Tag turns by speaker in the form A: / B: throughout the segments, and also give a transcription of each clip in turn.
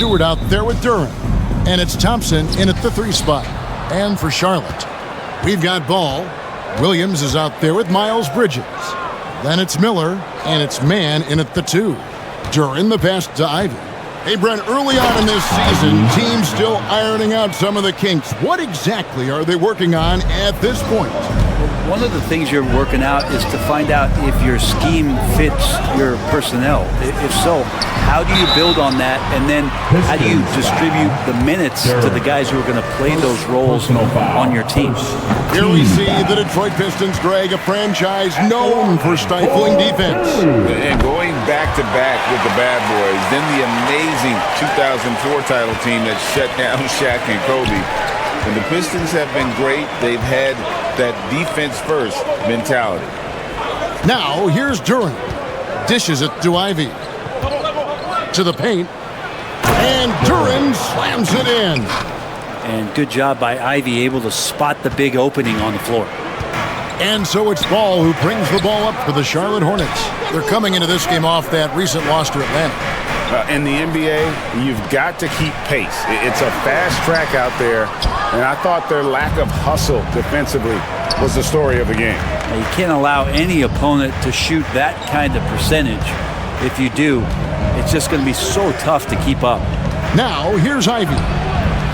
A: Stewart out there with Durham. And it's Thompson in at the 3 spot. And for Charlotte, we've got Ball. Williams is out there with Miles Bridges. Then it's Miller, and it's Mann in at the 2. Duran the pass to Ivy. Hey, Brent, early on in this season, teams still ironing out some of the kinks. What exactly are they working on at this point?
B: One of the things you're working out is to find out if your scheme fits your personnel. If so, how do you build on that? And then how do you distribute the minutes to the guys who are going to play those roles on your team?
A: Here we see the Detroit Pistons drag a franchise known for stifling defense.
C: And going back-to-back with the bad boys, then the amazing 2004 title team that shut down Shaq and Kobe. And the Pistons have been great. They've had that defense-first mentality.
A: Now, here's Duran. Dishes it to Ivy. To the paint. And Duran slams it in.
B: And good job by Ivy, able to spot the big opening on the floor.
A: And so it's Ball who brings the ball up for the Charlotte Hornets. They're coming into this game off that recent loss to Atlanta.
C: In the NBA, you've got to keep pace. It's a fast track out there, and I thought their lack of hustle defensively was the story of the game.
B: You can't allow any opponent to shoot that kind of percentage. If you do, it's just going to be so tough to keep up.
A: Now, here's Ivy.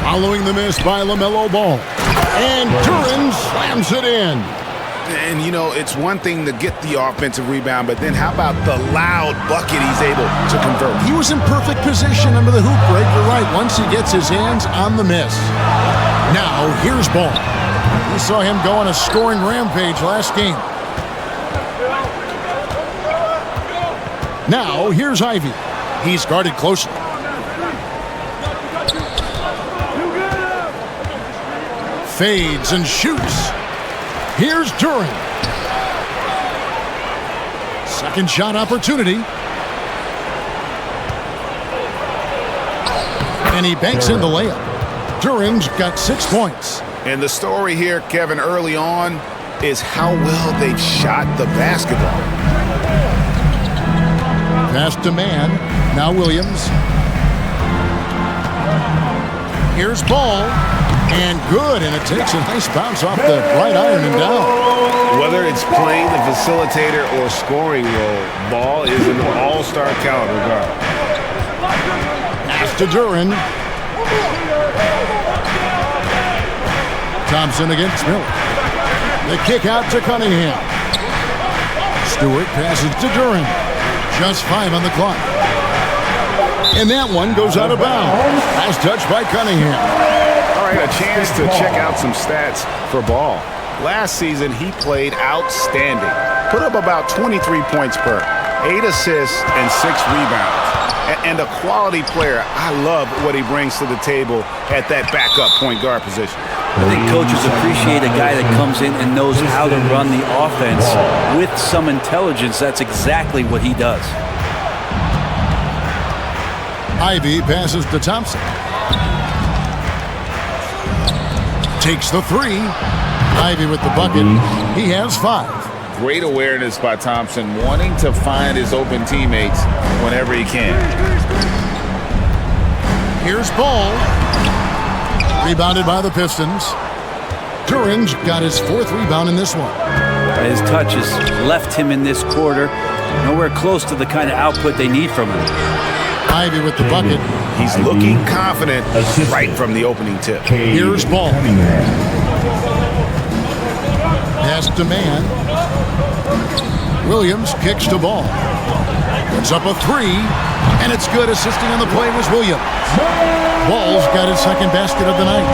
A: Following the miss by LaMelo Ball. And Duran slams it in.
C: And, you know, it's one thing to get the offensive rebound, but then how about the loud bucket he's able to convert?
A: He was in perfect position under the hoop break. You're right, once he gets his hands on the miss. Now, here's Ball. We saw him go on a scoring rampage last game. Now, here's Ivy. He's guarded closely. Fades and shoots. Here's Duran. Second shot opportunity. And he banks in the layup. Duran's got 6 points.
C: And the story here, Kevin, early on is how well they've shot the basketball.
A: Pass to Mann. Now Williams. Here's Ball. And good, and it takes a nice bounce off the right iron and down.
C: Whether it's playing the facilitator or scoring role, Ball is an all-star caliber guard.
A: Pass to Duran. Thompson against Miller. The kick out to Cunningham. Stewart passes to Duran. Just 5 on the clock. And that one goes out of bounds. Last touch by Cunningham.
C: All right, a chance to check out some stats for Ball. Last season, he played outstanding. Put up about 23 points per, 8 assists, and 6 rebounds. And a quality player. I love what he brings to the table at that backup point guard position.
B: I think coaches appreciate a guy that comes in and knows how to run the offense with some intelligence. That's exactly what he does.
A: Ivy passes to Thompson. Takes the 3. Ivy with the bucket. He has 5.
C: Great awareness by Thompson, wanting to find his open teammates whenever he can.
A: Here's Ball. Rebounded by the Pistons. Duran's got his 4th rebound in this one.
B: His touch has left him in this quarter. Nowhere close to the kind of output they need from him.
A: Ivy with the bucket.
C: He's looking confident right from the opening tip.
A: Here's Ball. Pass to Mann. Williams kicks to Ball. Puts up a 3, and it's good. Assisting on the play was Williams. Ball's got his 2nd basket of the night.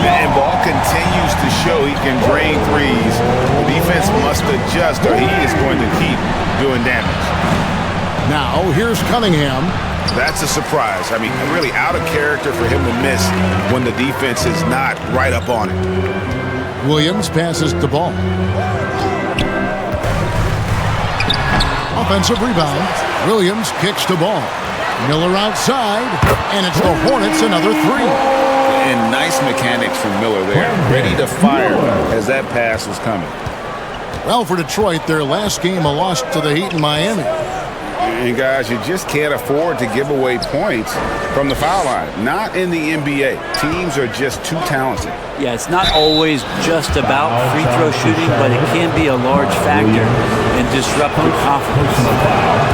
C: And Ball continues to show he can drain threes. The defense must adjust or he is going to keep doing damage.
A: Now, here's Cunningham.
C: That's a surprise. I mean, really out of character for him to miss when the defense is not right up on it.
A: Williams passes the Ball. Offensive rebound. Williams kicks to Ball. Miller outside, and it's the Hornets another 3.
C: And nice mechanics from Miller there. Ready to fire as that pass was coming.
A: Well, for Detroit, their last game a loss to the Heat in Miami.
C: And guys, you just can't afford to give away points from the foul line. Not in the NBA. Teams are just too talented.
B: Yeah, it's not always just about free throw shooting, but it can be a large factor in disrupting confidence.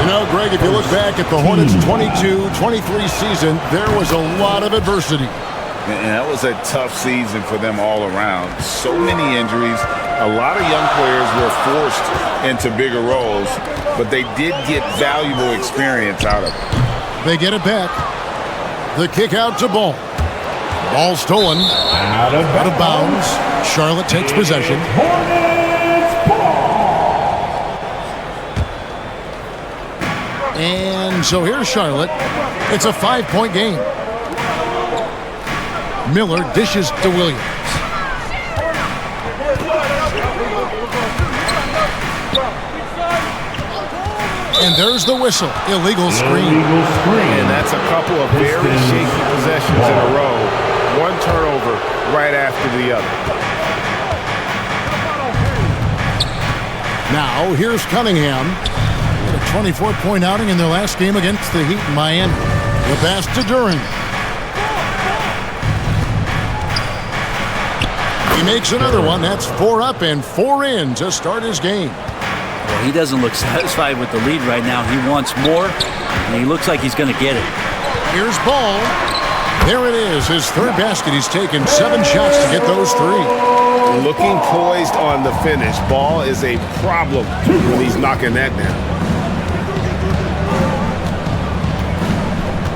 A: You know, Greg, if you look back at the Hornets' 22-23 season, there was a lot of adversity.
C: And that was a tough season for them all around. So many injuries. A lot of young players were forced into bigger roles, but they did get valuable experience out of it.
A: They get it back. The kick out to Ball. Ball stolen. Out of bounds. Charlotte takes possession. And so here's Charlotte. It's a 5-point game. Miller dishes to Williams. And there's the whistle. Illegal screen.
C: And that's a couple of very shaky possessions in a row. One turnover right after the other.
A: Now, here's Cunningham. Had a 24-point outing in their last game against the Heat in Miami. The pass to Duran. He makes another one. That's 4 up and 4 in to start his game.
B: Well, he doesn't look satisfied with the lead right now. He wants more, and he looks like he's going to get it.
A: Here's Ball. There it is, his third basket. He's taken 7 shots to get those 3.
C: Looking poised on the finish. Ball is a problem when he's knocking that down.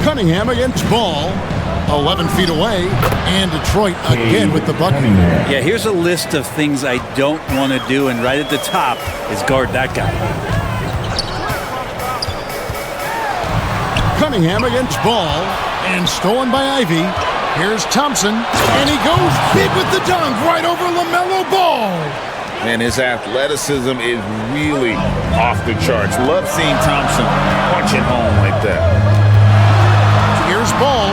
A: Cunningham against Ball. 11 feet away, and Detroit again with the bucket.
B: Yeah, here's a list of things I don't want to do, and right at the top is guard that guy.
A: Cunningham against Ball, and stolen by Ivy. Here's Thompson, and he goes big with the dunk right over LaMelo Ball.
C: And his athleticism is really off the charts. Love seeing Thompson punch it home like that.
A: Here's Ball.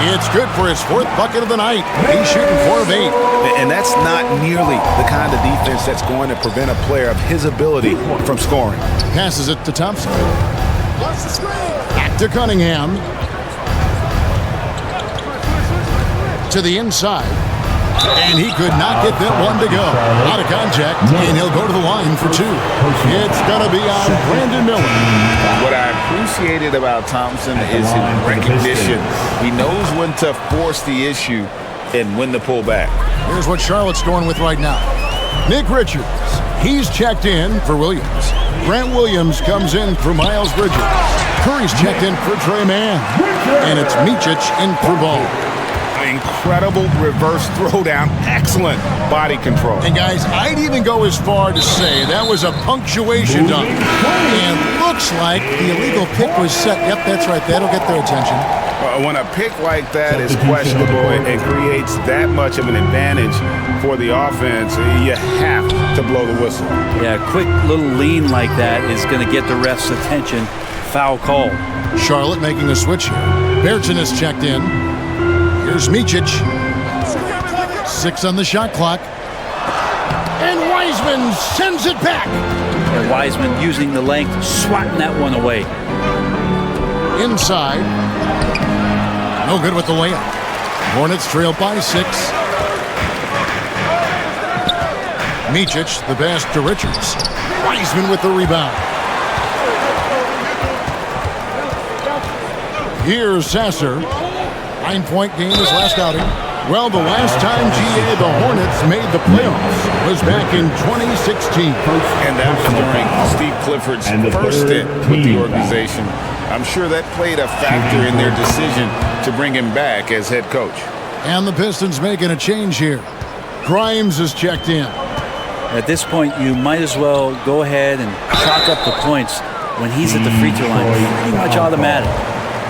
A: It's good for his 4th bucket of the night. He's shooting 4 of 8.
C: And that's not nearly the kind of defense that's going to prevent a player of his ability from scoring.
A: Passes it to Thompson. Back to Cunningham. To the inside. And he could not get that one to go. Out of contact, and he'll go to the line for 2. It's going to be on Brandon Miller.
C: What I appreciated about Thompson is his recognition. He knows when to force the issue and when to pull back.
A: Here's what Charlotte's going with right now. Nick Richards. He's checked in for Williams. Grant Williams comes in for Miles Bridges. Curry's checked in for Trey Mann. And it's Micic in for Ball.
C: Incredible reverse throwdown. Excellent body control.
A: And guys, I'd even go as far to say that was a punctuation dunk. And looks like the illegal pick was set. Yep, that's right. That'll get their attention.
C: When a pick like that is questionable and creates that much of an advantage for the offense, you have to blow the whistle.
B: Yeah, a quick little lean like that is going to get the ref's attention. Foul call.
A: Charlotte making a switch here. Berton is checked in. Here's Micic. 6 on the shot clock. And Wiseman sends it back.
B: And Wiseman using the length, swatting that one away.
A: Inside. No good with the layup. Hornets trail by 6. Micic, the pass to Richards. Wiseman with the rebound. Here's Sasser. 9-point game his last outing. Well, the last time GA the Hornets made the playoffs was back in 2016.
C: And that was during Steve Clifford's first stint with the organization. I'm sure that played a factor in their decision to bring him back as head coach.
A: And the Pistons making a change here. Grimes is checked in.
B: At this point, you might as well go ahead and chalk up the points when he's at the free throw line. Pretty much automatic.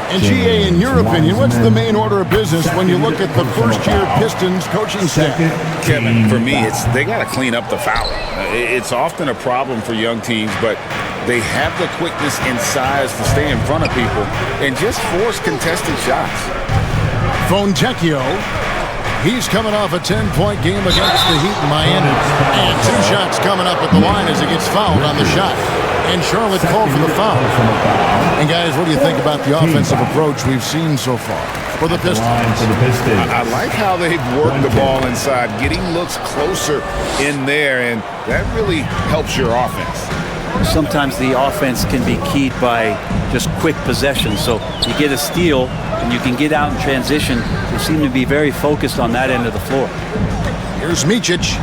A: And GA, in your opinion, what's the main order of business when you look at the first-year Pistons coaching staff?
C: Kevin, for me, they got to clean up the fouling. It's often a problem for young teams, but they have the quickness and size to stay in front of people and just force contested shots.
A: Fontecchio, he's coming off a 10-point game against the Heat in Miami. And 2 shots coming up at the line as he gets fouled on the shot. And Charlotte called for the foul. And guys, what do you think about the offensive approach we've seen so far for the Pistons?
C: I like how they've worked the ball inside, getting looks closer in there, and that really helps your offense.
B: Sometimes the offense can be keyed by just quick possession. So you get a steal and you can get out in transition. They seem to be very focused on that end of the floor.
A: Here's Micic.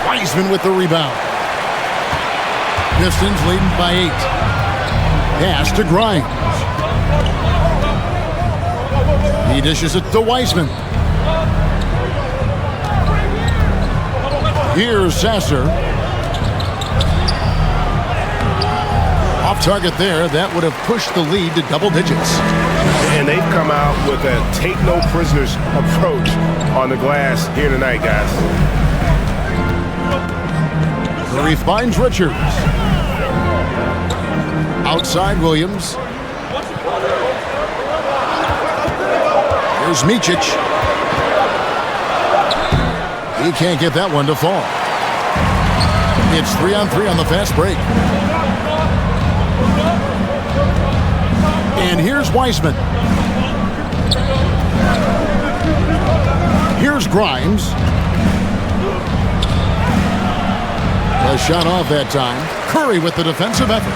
A: Wiseman with the rebound. Pistons leading by 8. Pass to Grimes. He dishes it to Wiseman. Here's Sasser. Off target there. That would have pushed the lead to double digits.
C: And they've come out with a take-no-prisoners approach on the glass here tonight, guys.
A: Curry finds Richards. Outside Williams. Here's Micic. He can't get that one to fall. It's 3-on-3 on the fast break. And here's Wiseman. Here's Grimes. A shot off that time. Curry with the defensive effort.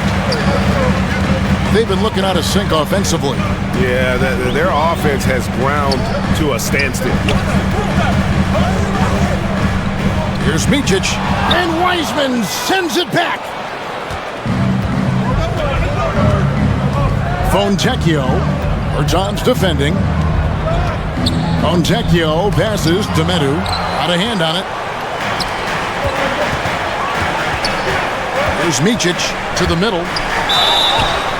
A: They've been looking out of sync offensively.
C: Yeah, their offense has ground to a standstill.
A: Here's Micic. And Wiseman sends it back. Fontecchio. Bertans defending. Fontecchio passes to Medu. Out of hand on it. Here's Micic to the middle.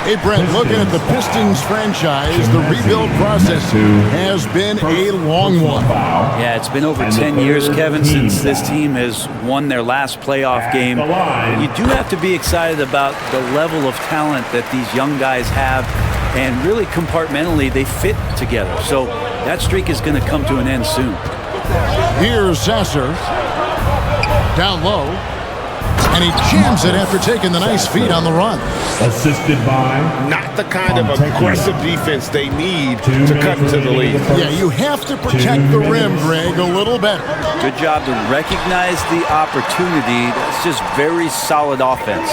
A: Hey, Brent, looking at the Pistons franchise, the rebuild process has been a long one.
B: Yeah, it's been over 10 years, Kevin, since this team has won their last playoff game. You do have to be excited about the level of talent that these young guys have, and really compartmentally, they fit together. So that streak is going to come to an end soon.
A: Here's Sasser. Down low. And he jams it after taking the nice feed on the run.
D: Assisted by...
C: Not the kind of aggressive defense they need to cut into the lead.
A: Yeah, you have to protect the rim, Greg, a little better.
B: Good job to recognize the opportunity. That's just very solid offense.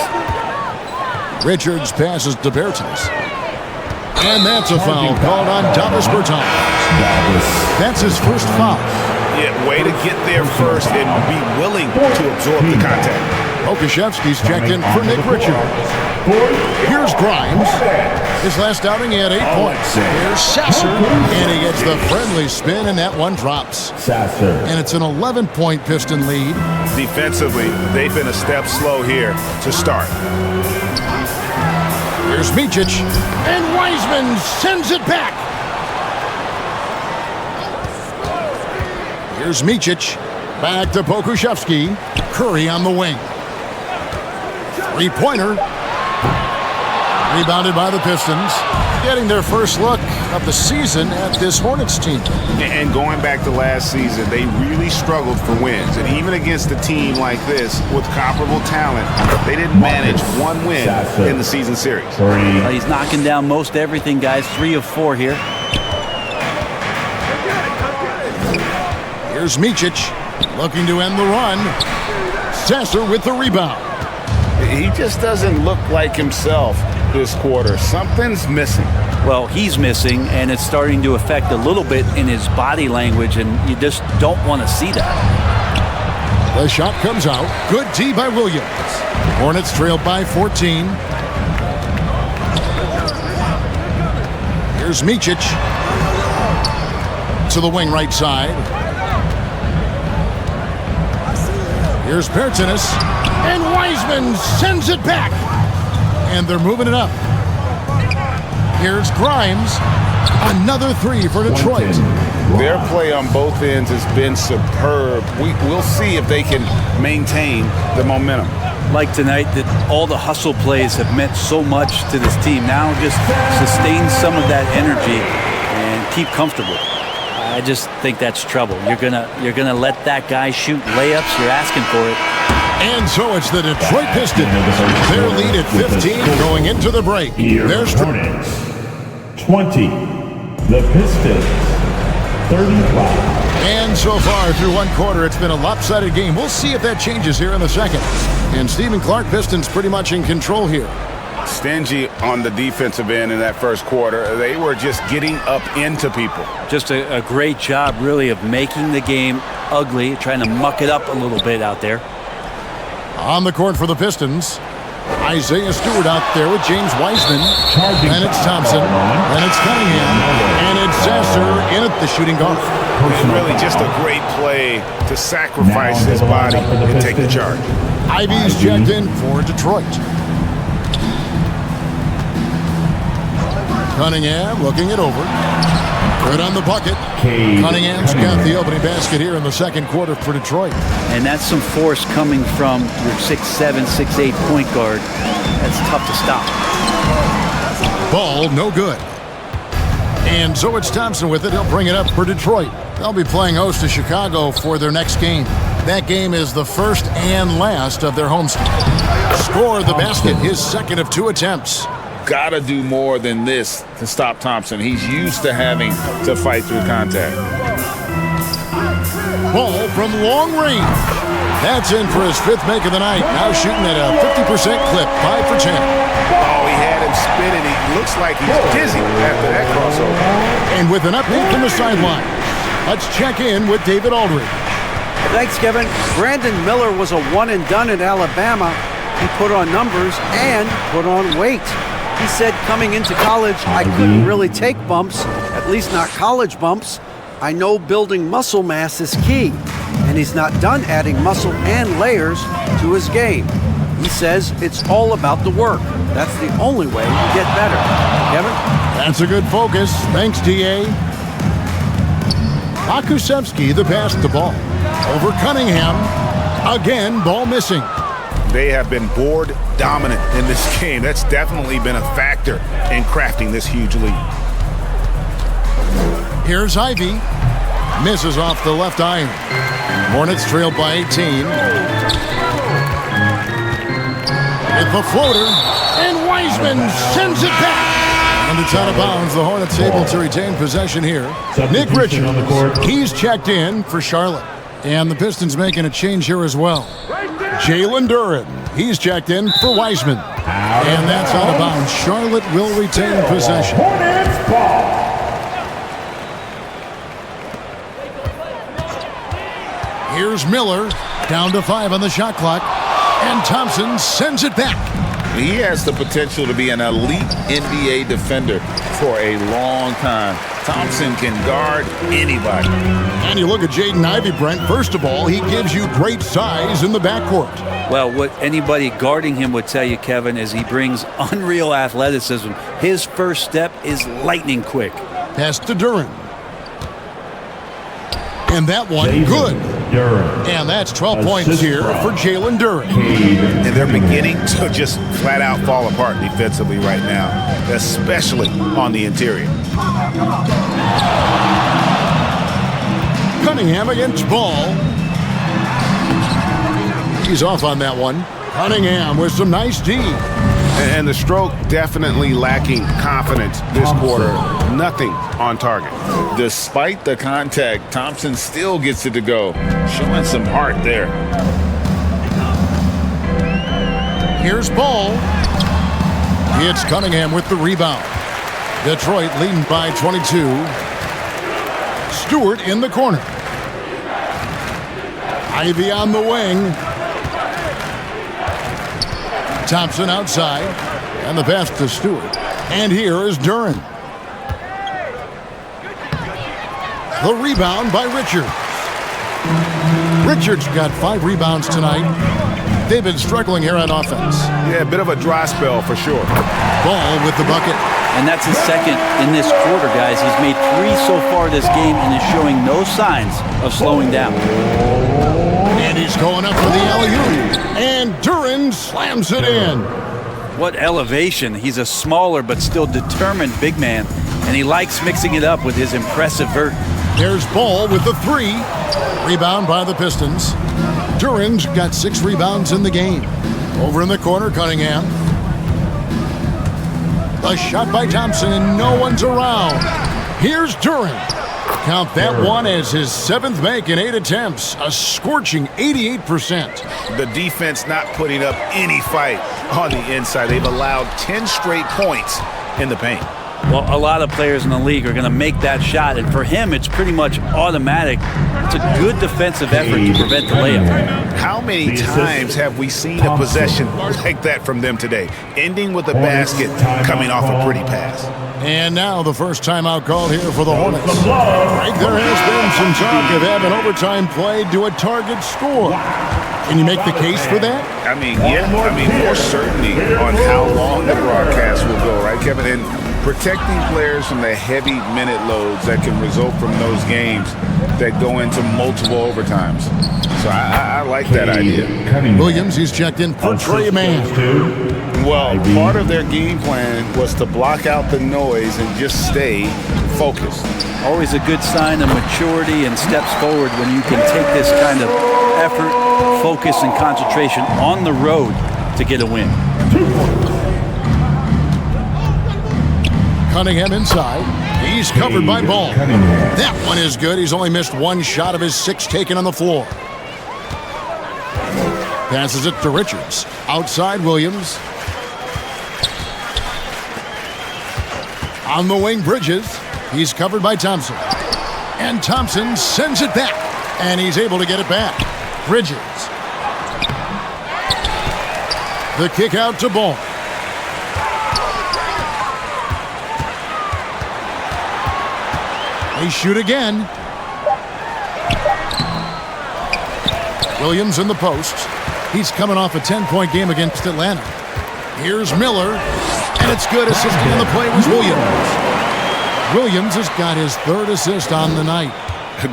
A: Richards passes to Bertans. And that's a foul called on Davis Bertans. That's his first foul.
C: Yeah, way to get there first and be willing to absorb the contact.
A: Okashevsky's checked in for Nick Richards. Here's Grimes. His last outing, he had 8 points. Here's Sasser, and he gets the friendly spin, and that one drops. And it's an 11-point Piston lead.
C: Defensively, they've been a step slow here to start.
A: Here's Micic, and Wiseman sends it back. Here's Micic, back to Pokusevski. Curry on the wing. Three-pointer. Rebounded by the Pistons. Getting their first look of the season at this Hornets team.
C: And going back to last season, they really struggled for wins. And even against a team like this with comparable talent, they didn't manage one win in the season series.
B: He's knocking down most everything, guys. 3 of 4 here.
A: Here's Micic, looking to end the run. Sasser with the rebound.
C: He just doesn't look like himself this quarter. Something's missing.
B: Well, he's missing, and it's starting to affect a little bit in his body language, and you just don't want to see that.
A: The shot comes out. Good D by Williams. Hornets trailed by 14. Here's Micic. To the wing right side. Here's Bertans. And Wiseman sends it back. And they're moving it up. Here's Grimes. Another 3 for Detroit.
C: Their play on both ends has been superb. We'll see if they can maintain the momentum.
B: Like tonight, that all the hustle plays have meant so much to this team. Now just sustain some of that energy and keep comfortable. I just think that's trouble. You're gonna let that guy shoot layups. You're asking for it.
A: And so it's the Detroit Pistons. Their lead at 15 going into the break. There's
D: Hornets 20. The Pistons 35.
A: And so far through one quarter, it's been a lopsided game. We'll see if that changes here in the second. And Stephen Clark, Pistons pretty much in control here.
C: Stingy on the defensive end in that first quarter. They were just getting up into people.
B: Just a great job, really, of making the game ugly, trying to muck it up a little bit out there.
A: On the court for the Pistons, Isaiah Stewart out there with James Wiseman. Then it's Thompson. Then it's Cunningham. And it's Sasser in at the shooting guard.
C: And really just a great play to sacrifice his body and take the charge.
A: Ivy's checked in for Detroit. Cunningham looking it over. Good on the bucket. Cunningham's got the opening basket here in the second quarter for Detroit.
B: And that's some force coming from your 6'7", 6'8" point guard. That's tough to stop.
A: Ball, no good. And so it's Thompson with it. He'll bring it up for Detroit. They'll be playing host to Chicago for their next game. That game is the first and last of their home. Score the basket, his second of 2 attempts.
C: Got to do more than this to stop Thompson. He's used to having to fight through contact.
A: Ball from long range. That's in for his 5th make of the night. Now shooting at a 50% clip, 5 for 10.
C: Oh, he had him spinning. He looks like he's dizzy after that crossover.
A: And with an update from the sideline, let's check in with David Aldridge.
E: Thanks, Kevin. Brandon Miller was a one-and-done at Alabama. He put on numbers and put on weight. He said coming into college, I couldn't really take bumps, at least not college bumps. I know building muscle mass is key, and he's not done adding muscle and layers to his game. He says it's all about the work. That's the only way you get better. Kevin?
A: That's a good focus. Thanks, D.A. Akusevsky, the pass the ball. Over Cunningham. Again, ball missing.
C: They have been board dominant in this game. That's definitely been a factor in crafting this huge lead.
A: Here's Ivy. Misses off the left iron. Hornets trailed by 18. With the floater. And Wiseman sends it back. And it's out of bounds. The Hornets able to retain possession here. Nick Richards. He's checked in for Charlotte. And the Pistons making a change here as well. Jalen Duren. He's checked in for Wiseman. And that's out of bounds. Charlotte will retain possession.
D: Hornets ball.
A: Here's Miller. Down to 5 on the shot clock. And Thompson sends it back.
C: He has the potential to be an elite NBA defender for a long time. Thompson can guard anybody.
A: And you look at Jaden Ivey, Brent. First of all, he gives you great size in the backcourt.
B: Well, what anybody guarding him would tell you, Kevin, is he brings unreal athleticism. His first step is lightning quick.
A: Pass to Duren. And that one, good. And that's 12 points here for Jalen Duren.
C: And they're beginning to just flat out fall apart defensively right now, especially on the interior.
A: Cunningham against Ball. He's off on that one. Cunningham with some nice D.
C: And the stroke definitely lacking confidence this quarter. Nothing on target. Despite the contact, Thompson still gets it to go. Showing some heart there.
A: Here's Ball. It's Cunningham with the rebound. Detroit leading by 22. Stewart in the corner. Ivy on the wing. Thompson outside. And the pass to Stewart. And here is Duren. The rebound by Richards. Richards got 5 rebounds tonight. They've been struggling here on offense.
C: Yeah, a bit of a dry spell for sure.
A: Ball with the bucket.
B: And that's his second in this quarter, guys. He's made 3 so far this game and is showing no signs of slowing down.
A: And he's going up for the alley-oop. And Duren slams it in.
B: What elevation. He's a smaller but still determined big man. And he likes mixing it up with his impressive vert.
A: There's Ball with the 3. Rebound by the Pistons. Duran's got 6 rebounds in the game. Over in the corner, Cunningham. A shot by Thompson, and no one's around. Here's Duran. Count that one as his 7th make in 8 attempts. A scorching 88%.
C: The defense not putting up any fight on the inside. They've allowed 10 straight points in the paint.
B: Well, a lot of players in the league are going to make that shot, and for him, it's pretty much automatic. It's a good defensive effort to prevent the layup.
C: How many times have we seen a possession like that from them today, ending with a basket coming off a pretty pass?
A: And now the first timeout called here for the Hornets. Right, there has been some talk of having overtime played to a target score. Can you make the case for that?
C: I mean, more certainty on how long the broadcast will go, right, Kevin? And protecting players from the heavy minute loads that can result from those games that go into multiple overtimes. So I like that idea.
A: Williams, he's checked in for Trey Mann.
C: Well, part of their game plan was to block out the noise and just stay focused.
B: Always a good sign of maturity and steps forward when you can take this kind of effort, focus, and concentration on the road to get a win.
A: Cunningham inside. He's covered by Ball. That one is good. He's only missed 1 shot of his 6 taken on the floor. Passes it to Richards. Outside Williams. On the wing, Bridges. He's covered by Thompson. And Thompson sends it back. And he's able to get it back. Bridges. The kick out to Ball. They shoot again. Williams in the post. He's coming off a 10-point game against Atlanta. Here's Miller, and it's good. Assisting on the play was Williams. Williams has got his 3rd assist on the night.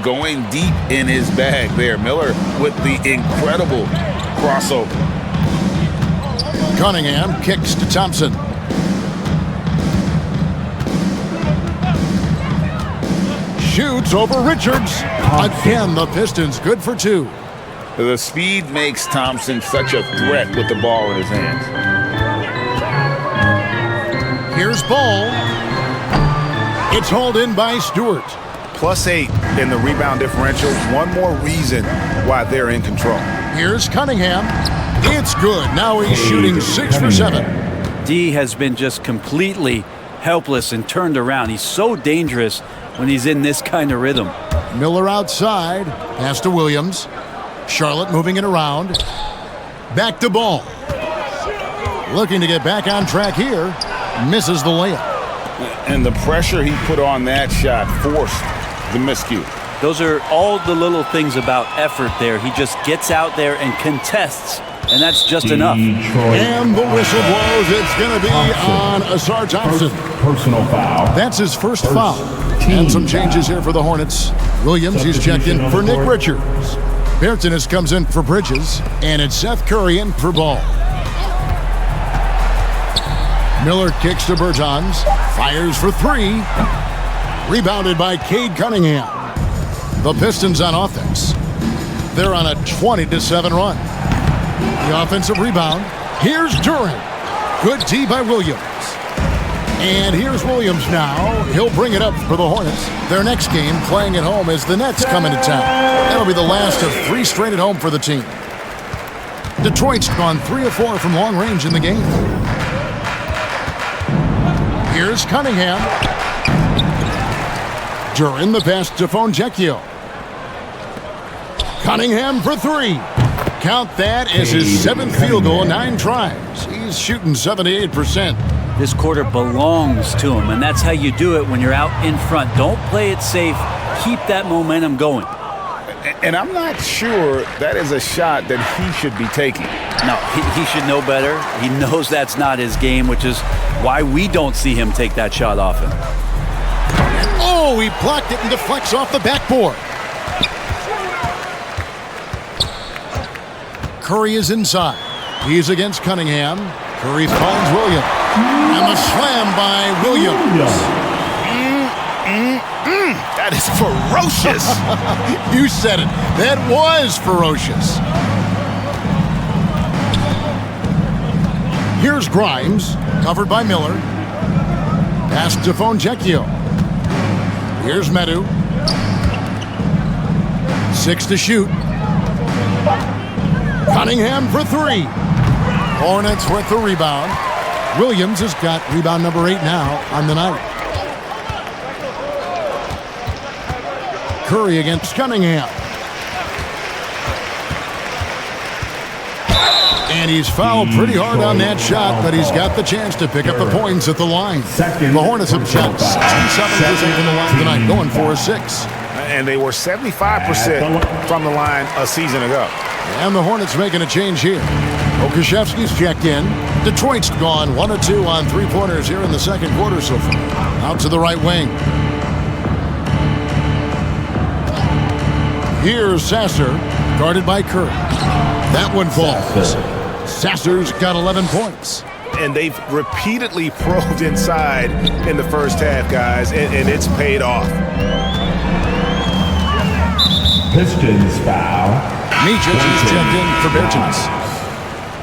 C: Going deep in his bag there. Miller with the incredible crossover.
A: Cunningham kicks to Thompson. Shoots over Richards. Again, the Pistons good for 2.
C: The speed makes Thompson such a threat with the ball in his hands.
A: Here's Ball. It's hauled in by Stewart.
C: +8 in the rebound differential. One more reason why they're in control.
A: Here's Cunningham. It's good. Now he's shooting 6 for 7.
B: D has been just completely helpless and turned around. He's so dangerous when he's in this kind of rhythm.
A: Miller outside. Pass to Williams. Charlotte moving it around. Back to Ball. Looking to get back on track here. Misses the layup.
C: And the pressure he put on that shot forced the miscue.
B: Those are all the little things about effort there. He just gets out there and contests, and that's just enough.
A: And the whistle blows. It's going to be on Asar Thompson.
D: Personal foul.
A: That's his first foul. And some changes here for the Hornets. Williams, he's checked in for Nick Richards. Bertonis comes in for Bridges, and it's Seth Curry in for Ball. Miller kicks to Bertans, fires for 3. Rebounded by Cade Cunningham. The Pistons on offense. They're on a 20-7 run. The offensive rebound. Here's Duran. Good D by Williams. And here's Williams now. He'll bring it up for the Hornets. Their next game, playing at home, as the Nets come into town. That'll be the last of 3 straight at home for the team. Detroit's gone 3 of 4 from long range in the game. Here's Cunningham. Duran the pass to Fonjecchio. Cunningham for 3. Count that as his 7th field goal in 9 tries. He's shooting 78%.
B: This quarter belongs to him, and that's how you do it when you're out in front. Don't play it safe. Keep that momentum going.
C: And I'm not sure that is a shot that he should be taking.
B: No, he should know better. He knows that's not his game, which is why we don't see him take that shot often.
A: Oh, he blocked it and deflects off the backboard. Curry is inside. He's against Cunningham. Curry finds Williams. And the slam by Williams.
C: That is ferocious.
A: You said it. That was ferocious. Here's Grimes, covered by Miller. Pass to Fonjecchio. Here's Medu. 6 to shoot. Cunningham for 3. Hornets with the rebound. Williams has got rebound number 8 now on the night. Curry against Cunningham. And he's fouled pretty hard on that shot, but he's got the chance to pick up the points at the line. The Hornets have shot 67% from the line tonight, going for a 6.
C: And they were 75% from the line a season ago.
A: And the Hornets making a change here. Okashevsky's checked in. Detroit's gone 1 of 2 on 3-pointers here in the second quarter so far. Out to the right wing. Here's Sasser, guarded by Curry. That one falls. Sasser's got 11 points.
C: And they've repeatedly probed inside in the first half, guys, and it's paid off.
D: Pistons foul.
A: Micic is checked in for Bertans.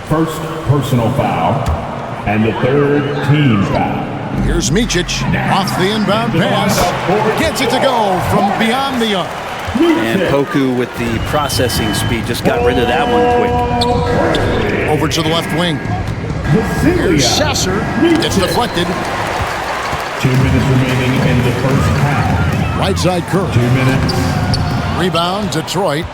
D: First personal foul and the third team foul.
A: Here's Micic off the inbound pass. Gets it to go from beyond the arc.
B: And Poku with the processing speed just got rid of that one quick.
A: Over to the left wing. Here's Sasser. It's deflected.
D: 2 minutes remaining in the first half.
A: Right side Curry.
D: 2 minutes.
A: Rebound, Detroit.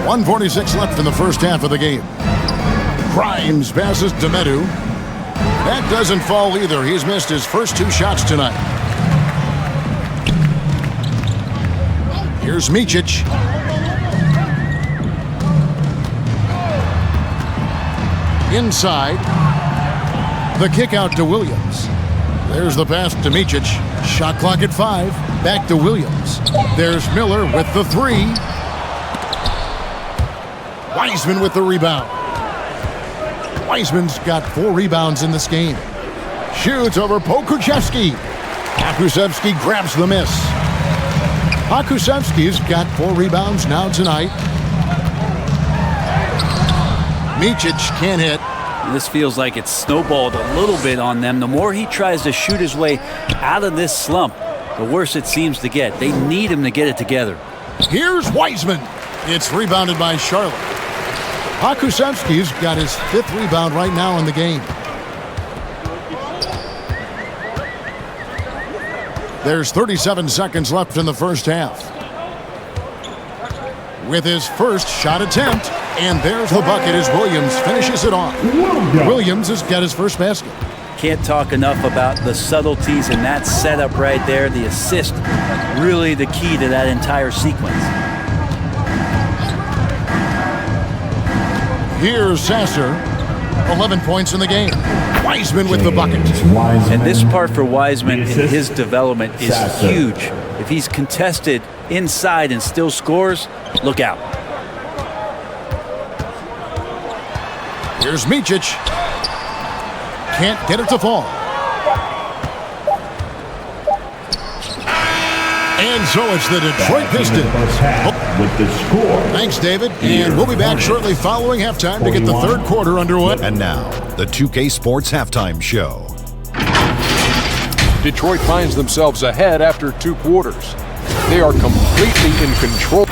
A: 1:46 left in the first half of the game. Grimes passes to Medu. That doesn't fall either. He's missed his first 2 shots tonight. Here's Micic. Inside. The kick out to Williams. There's the pass to Micic. Shot clock at 5. Back to Williams. There's Miller with the 3. Wiseman with the rebound. Wiseman's got 4 rebounds in this game. Shoots over Pokusevski. Pokusevski grabs the miss. Pokusevski's got 4 rebounds now tonight. Micic can't hit.
B: This feels like it's snowballed a little bit on them. The more he tries to shoot his way out of this slump, the worse it seems to get. They need him to get it together.
A: Here's Wiseman. It's rebounded by Charlotte. Pokusevski's got his 5th rebound right now in the game. There's 37 seconds left in the first half. With his first shot attempt, and there's the bucket as Williams finishes it off. Williams has got his first basket.
B: Can't talk enough about the subtleties in that setup right there. The assist, really the key to that entire sequence.
A: Here's Sasser, 11 points in the game. Wiseman with the bucket.
B: And this part for Wiseman in his development is huge. If he's contested inside and still scores, look out.
A: Here's Micic. Can't get it to fall. And so it's the Detroit Pistons.
D: With the score.
A: Thanks, David. And we'll be back shortly following halftime to get the third quarter underway.
F: And now, the 2K Sports Halftime Show.
G: Detroit finds themselves ahead after 2 quarters. They are completely in control.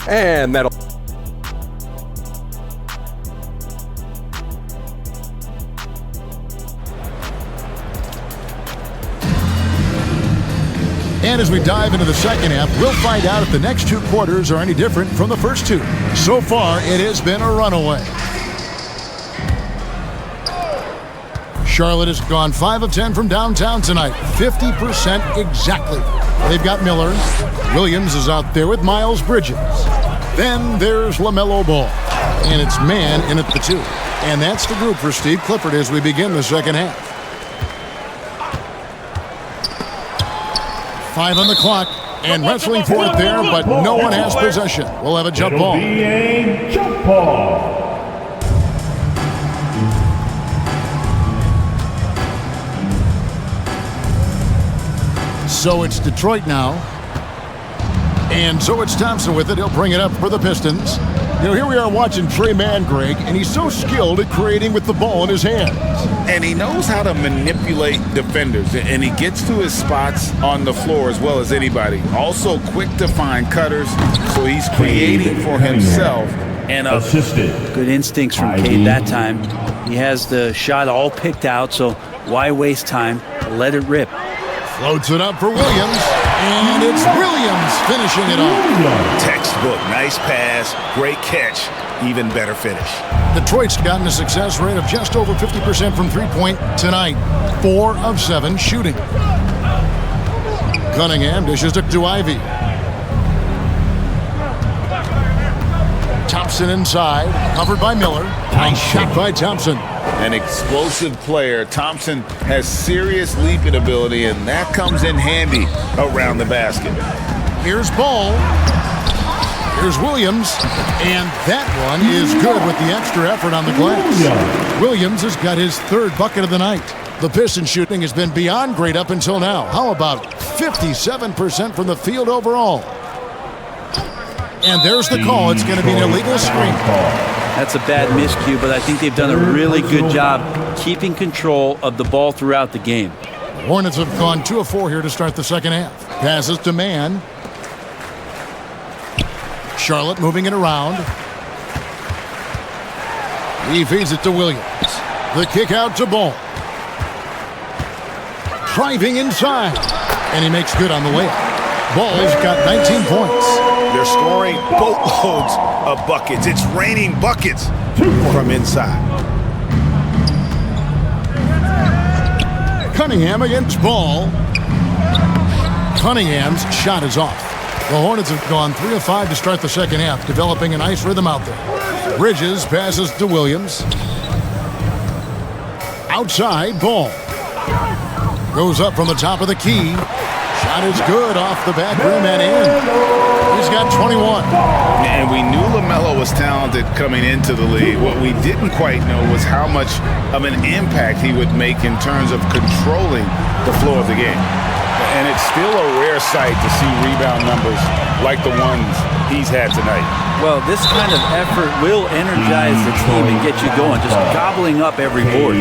G: And that'll...
A: And as we dive into the second half, we'll find out if the next 2 quarters are any different from the first 2. So far, it has been a runaway. Charlotte has gone 5 of 10 from downtown tonight, 50% exactly. They've got Miller. Williams is out there with Miles Bridges. Then there's LaMelo Ball. And it's man in at the 2. And that's the group for Steve Clifford as we begin the second half. 5 on the clock, and wrestling for it there, but no one has possession. We'll have a jump ball.
D: It'll be a jump ball.
A: So it's Detroit now. And so it's Thompson with it. He'll bring it up for the Pistons. You know, here we are watching Trey Mann, Greg, and he's so skilled at creating with the ball in his hands.
C: And he knows how to manipulate defenders, and he gets to his spots on the floor as well as anybody. Also quick to find cutters, so he's creating for himself and others.
B: Good instincts from Cade that time. He has the shot all picked out, so why waste time? Let it rip.
A: Floats it up for Williams, and it's Williams finishing it off.
C: Textbook, nice pass, great catch, even better finish.
A: Detroit's gotten a success rate of just over 50% from three-point tonight. 4 of 7 shooting. Cunningham dishes it to Ivy. Thompson inside, covered by Miller. Nice shot by Thompson.
C: An explosive player. Thompson has serious leaping ability, and that comes in handy around the basket.
A: Here's Ball. Here's Williams. And that one is good with the extra effort on the glass. Williams has got his 3rd bucket of the night. The Pistons shooting has been beyond great up until now. How about 57% from the field overall? And there's the call. It's going to be an illegal screen.
B: That's a bad miscue, but I think they've done a really good job keeping control of the ball throughout the game.
A: The Hornets have gone 2 of 4 here to start the second half. Passes to Mann. Charlotte moving it around. He feeds it to Williams. The kick out to Ball. Driving inside. And he makes good on the way. Ball's got 19 points.
C: They're scoring boatloads of buckets. It's raining buckets from inside.
A: Cunningham against Ball. Cunningham's shot is off. The Hornets have gone 3 of 5 to start the second half, developing a nice rhythm out there. Bridges passes to Williams. Outside, Ball. Goes up from the top of the key. Shot is good off the back rim and in. He's got 21.
C: And we knew LaMelo was talented coming into the league. What we didn't quite know was how much of an impact he would make in terms of controlling the flow of the game. And it's still a rare sight to see rebound numbers like the ones he's had tonight.
B: Well, this kind of effort will energize the team and get you going, just gobbling up every board.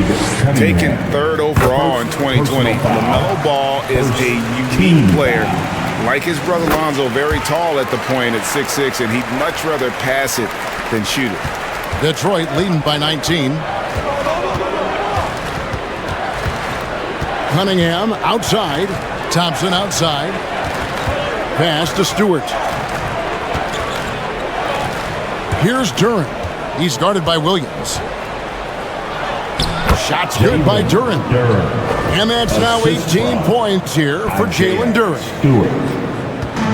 C: Taken 3rd overall in 2020, LaMelo Ball is a unique player. Like his brother Lonzo, very tall at the point at 6'6", and he'd much rather pass it than shoot it.
A: Detroit leading by 19. Cunningham outside. Thompson outside. Pass to Stewart. Here's Duren. He's guarded by Williams. Shot's good by Duren. And that's now 18 points here for Jalen Duren.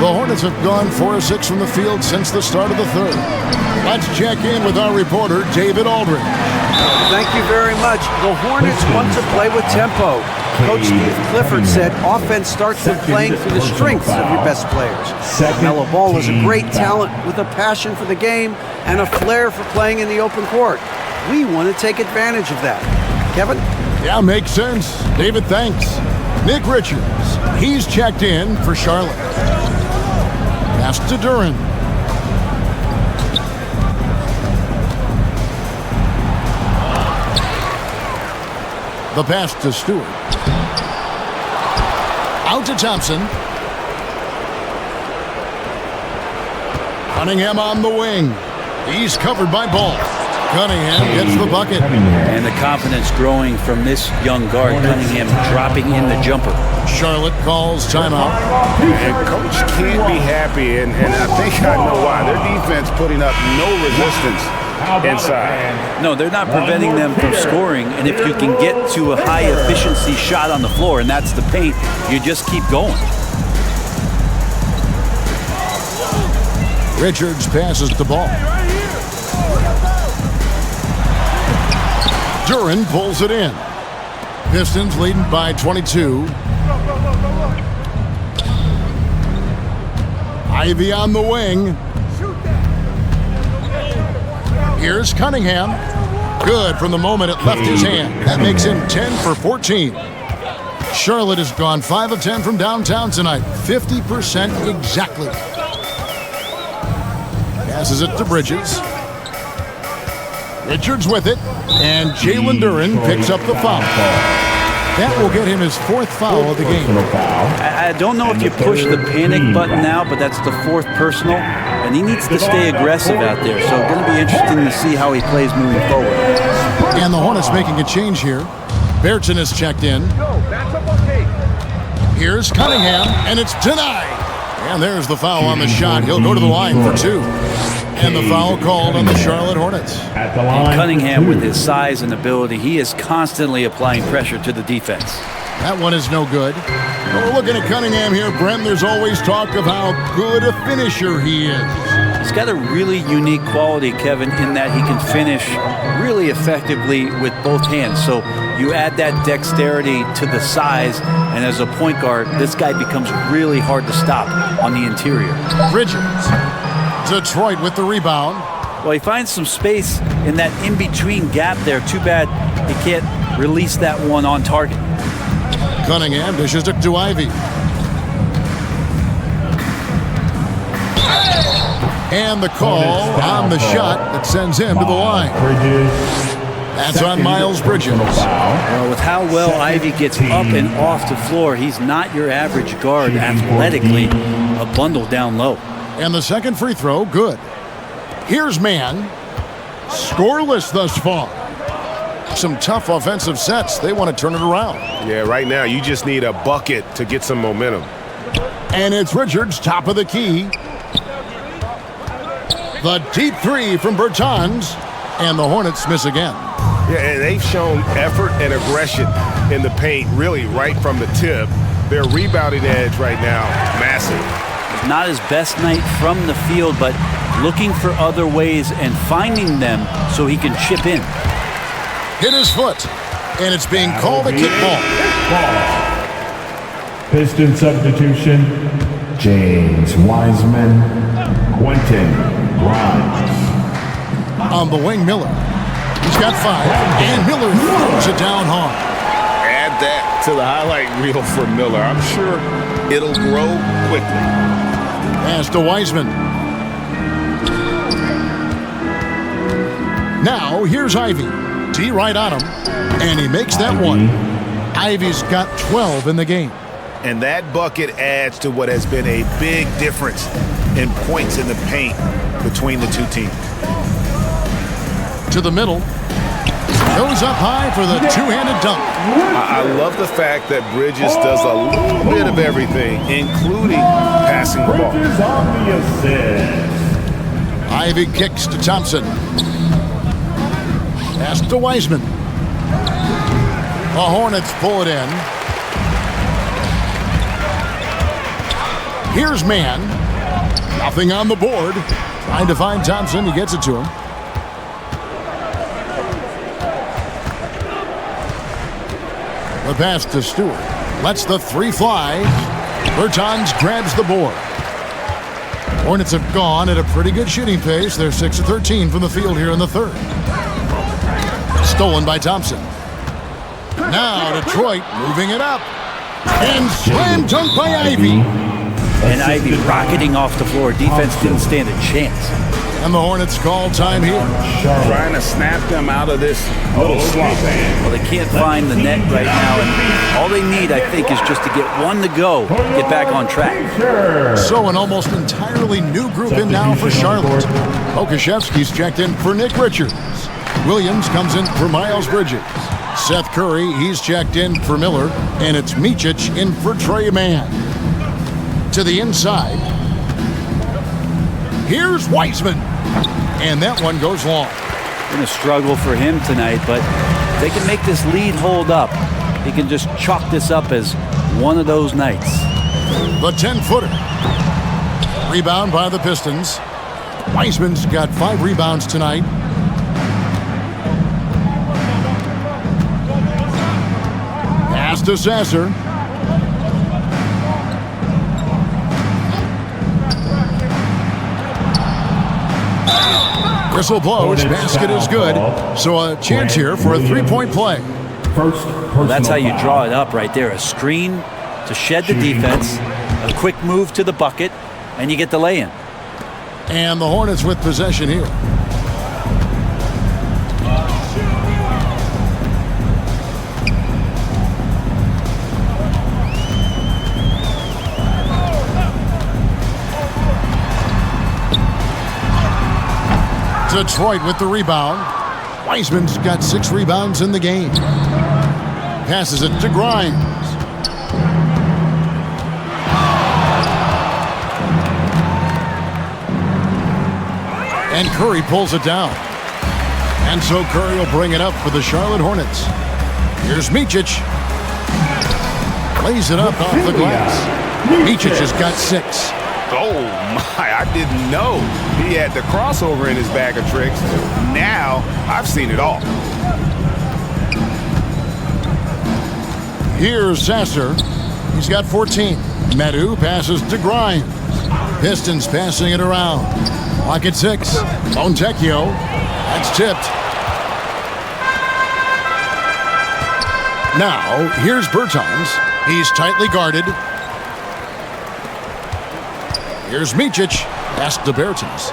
A: The Hornets have gone 4 of 6 from the field since the start of the 3rd. Let's check in with our reporter, David Aldridge.
E: Thank you very much. The Hornets want to play with tempo. Coach Steve Clifford said offense starts with playing through the strengths of your best players. LaMelo Ball is a great talent with a passion for the game and a flair for playing in the open court. We want to take advantage of that. Kevin?
A: Yeah, makes sense. David, thanks. Nick Richards, he's checked in for Charlotte. Pass to Duren. The pass to Stewart. Out to Thompson. Cunningham on the wing. He's covered by Ball. Cunningham gets the bucket.
B: And the confidence growing from this young guard, Cunningham dropping in the jumper.
A: Charlotte calls timeout.
C: And Coach can't be happy, and I think I know why. Their defense putting up no resistance inside.
B: No, they're not preventing them from scoring, and if you can get to a high-efficiency shot on the floor, and that's the paint, you just keep going.
A: Richards passes the ball. Duren pulls it in. Pistons leading by 22. Ivy on the wing. Here's Cunningham. Good from the moment it left his hand. That makes him 10 for 14. Charlotte has gone 5 of 10 from downtown tonight. 50% exactly. Passes it to Bridges. Richards with it. And Jalen Duren picks up the foul. That will get him his 4th foul of the game.
B: I don't know if you push the panic button now, but that's the 4th personal. And he needs to stay aggressive out there. So it's going to be interesting to see how he plays moving forward.
A: And the Hornets making a change here. Berton is checked in. Here's Cunningham, and it's denied. And there's the foul on the shot. He'll go to the line for 2. And the foul called on the Charlotte Hornets.
B: And Cunningham, with his size and ability, he is constantly applying pressure to the defense.
A: That one is no good. Well, we're looking at Cunningham here, Brent. There's always talk of how good a finisher he is.
B: He's got a really unique quality, Kevin, in that he can finish really effectively with both hands. So you add that dexterity to the size, and as a point guard, this guy becomes really hard to stop on the interior.
A: Bridges. Detroit with the rebound.
B: Well, he finds some space in that in-between gap there. Too bad he can't release that one on target.
A: Cunningham dishes it to Ivy. And the call on the shot that sends him to the line. That's on Miles Bridges.
B: Well, with how well Ivy gets up and off the floor, he's not your average guard athletically, a bundle down low.
A: And the second free throw, good. Here's Mann. Scoreless thus far. Some tough offensive sets. They want to turn it around.
C: Yeah, right now you just need a bucket to get some momentum.
A: And it's Richards, top of the key. The deep 3 from Bertans. And the Hornets miss again.
C: Yeah, and they've shown effort and aggression in the paint, really right from the tip. Their rebounding edge right now, massive.
B: Not his best night from the field, but looking for other ways and finding them so he can chip in.
A: Hit his foot, and it's being called a kickball.
D: Piston substitution, James Wiseman, Quentin Grimes.
A: On the wing, Miller. He's got 5, and Miller throws it down hard.
C: Add that to the highlight reel for Miller. I'm sure it'll grow quickly.
A: Pass to Wiseman. Now, here's Ivy. T right on him, and he makes that one. Ivy's got 12 in the game.
C: And that bucket adds to what has been a big difference in points in the paint between the two teams.
A: To the middle. Goes up high for the two-handed dunk.
C: I love the fact that Bridges does a little bit of everything, including passing the ball.
D: Bridges on the assist.
A: Ivy kicks to Thompson. Pass to Wiseman. The Hornets pull it in. Here's Mann. Nothing on the board. Trying to find Thompson. He gets it to him. The pass to Stewart. Lets the 3 fly. Bertans grabs the board. Hornets have gone at a pretty good shooting pace. They're 6 of 13 from the field here in the third. Stolen by Thompson. Now Detroit moving it up. And slam dunk by Ivy.
B: And Ivy rocketing off the floor. Defense didn't stand a chance.
A: And the Hornets call time here.
C: Trying to snap them out of this little slump.
B: Well, they can't find the net right now, and all they need, I think, is just to get one to go, get back on track.
A: So an almost entirely new group in now for Charlotte. Okashevsky's checked in for Nick Richards. Williams comes in for Miles Bridges. Seth Curry, he's checked in for Miller. And it's Micic in for Trey Mann. To the inside. Here's Wiseman. And that one goes long.
B: Been a struggle for him tonight, but if they can make this lead hold up, he can just chalk this up as one of those nights.
A: The 10-footer. Rebound by the Pistons. Wiseman's got 5 rebounds tonight. Pass to Sasser. Whistle blows. Basket is good. So a chance here for a 3-point play.
D: First personal
B: Well, that's how you
D: foul.
B: draw it up right there. A screen to shed the defense, a quick move to the bucket, and you get the lay-in.
A: And the Hornets with possession here. Detroit with the rebound. Wiseman's got 6 rebounds in the game. Passes it to Grimes. And Curry pulls it down. And so Curry will bring it up for the Charlotte Hornets. Here's Micic. Lays it up off the glass. Micic has got 6.
C: Oh, my, I didn't know he had the crossover in his bag of tricks. Now, I've seen it all.
A: Here's Sasser. He's got 14. Medu passes to Grimes. Pistons passing it around. Lock at 6. Fontecchio. That's tipped. Now, here's Bertans. He's tightly guarded. Here's Micic. Pass to Bertans.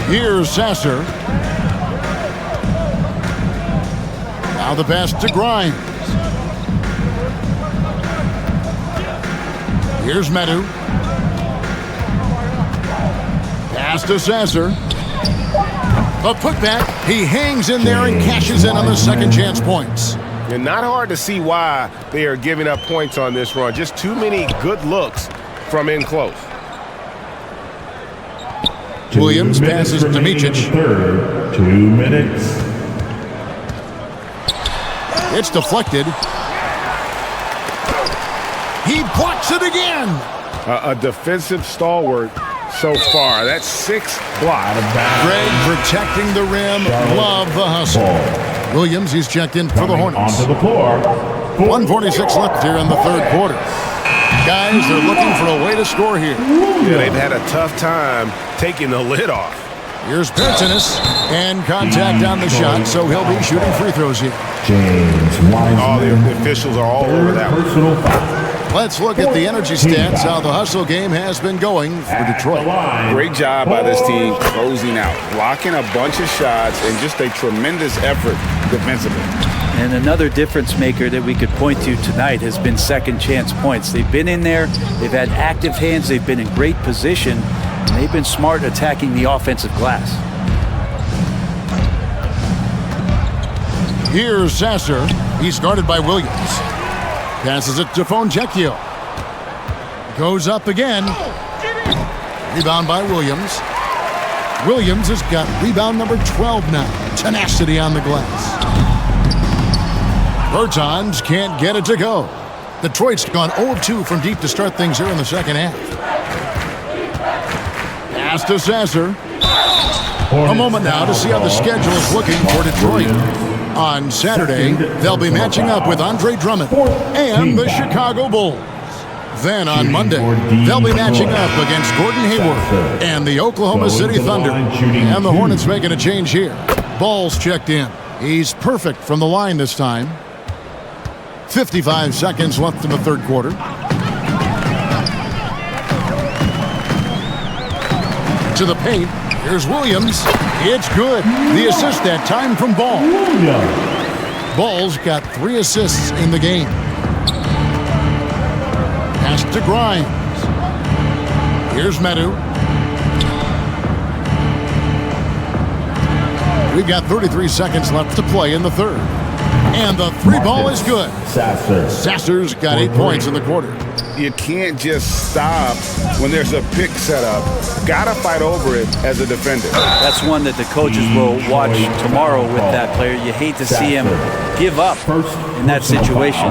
A: Here's Sasser. Now the pass to Grimes. Here's Medu. Pass to Sasser. A putback. He hangs in there and cashes in on the second chance points.
C: And not hard to see why they are giving up points on this run. Just too many good looks from in close.
A: Williams passes to Micic.
D: 2 minutes.
A: It's deflected. He blocks it again.
C: A defensive stalwart so far. That's 6 blocks.
A: Greg protecting the rim. Love the hustle. Williams, he's checked in for the Hornets.
D: Onto the floor.
A: 1:46 left here in the third quarter. Guys, they're looking for a way to score here.
C: Yeah, they've had a tough time taking the lid off.
A: Here's Bertans, and contact on the shot, so he'll be shooting free throws here.
D: James Wiseman.
C: Oh, the officials are all over that one.
D: Personal foul.
A: Let's look at the energy stats, how the hustle game has been going for Detroit.
C: Great job by this team closing out, blocking a bunch of shots, and just a tremendous effort defensively.
B: And another difference maker that we could point to tonight has been second chance points. They've been in there, they've had active hands, they've been in great position, and they've been smart attacking the offensive glass.
A: Here's Sasser. He's guarded by Williams. Passes it to Fontecchio. Goes up again. Rebound by Williams. Williams has got rebound number 12 now. Tenacity on the glass. Bertans can't get it to go. Detroit's gone 0 of 2 from deep to start things here in the second half. Pass to Sasser. A moment now to see how the schedule is looking for Detroit. On Saturday, they'll be matching up with Andre Drummond and the Chicago Bulls. Then on Monday, they'll be matching up against Gordon Hayward and the Oklahoma City Thunder. And the Hornets making a change here. Ball's checked in. He's perfect from the line this time. 55 seconds left in the third quarter. To the paint. Here's Williams. It's good. The assist that time from Ball. Ball's got 3 assists in the game. Pass to Grimes. Here's Medu. We've got 33 seconds left to play in the third. And the 3 ball is good. Sasser's got 8 points in the quarter.
C: You can't just stop when there's a pick set up. Gotta fight over it as a defender.
B: That's one that the coaches will watch tomorrow with that player. You hate to see him give up in that situation.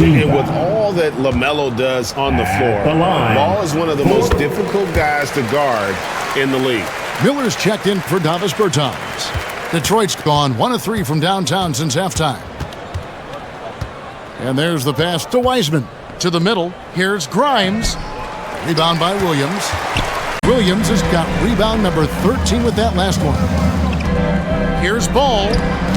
C: And with all that LaMelo does on the floor, Ball is one of the most difficult guys to guard in the league.
A: Miller's checked in for Davis Bertans. Detroit's gone 1 of 3 from downtown since halftime. And there's the pass to Wiseman. To the middle, here's Grimes. Rebound by Williams. Williams has got rebound number 13 with that last one. Here's Ball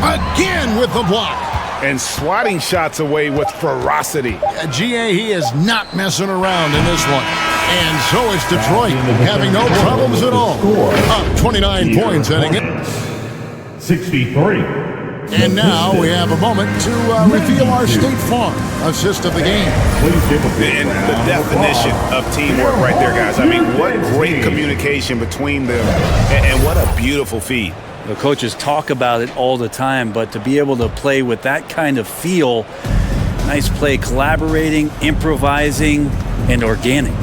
A: again with the block.
C: And swatting shots away with ferocity.
A: GA, he is not messing around in this one. And so is Detroit, having no problems at all. Up 29 points heading in.
D: 63.
A: And now we have a moment to reveal our State Farm assist of the game.
C: And the definition of teamwork right there, guys. I mean, what great communication between them, and what a beautiful feed.
B: The coaches talk about it all the time, but to be able to play with that kind of feel, nice play, collaborating, improvising, and organic.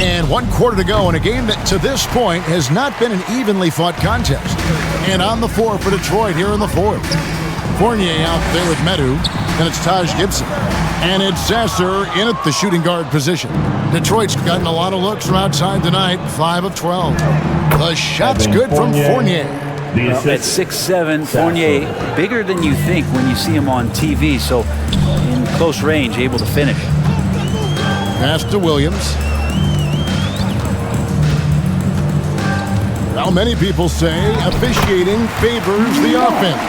A: And 1 quarter to go in a game that to this point has not been an evenly fought contest. And on the floor for Detroit here in the fourth. Fournier out there with Medu, and it's Taj Gibson. And it's Sasser in at the shooting guard position. Detroit's gotten a lot of looks from outside tonight, 5 of 12. The shot's good from Fournier.
B: Well, at 6'7", Fournier, bigger than you think when you see him on TV, so in close range, able to finish.
A: Pass to Williams. Well, many people say officiating favors the offense.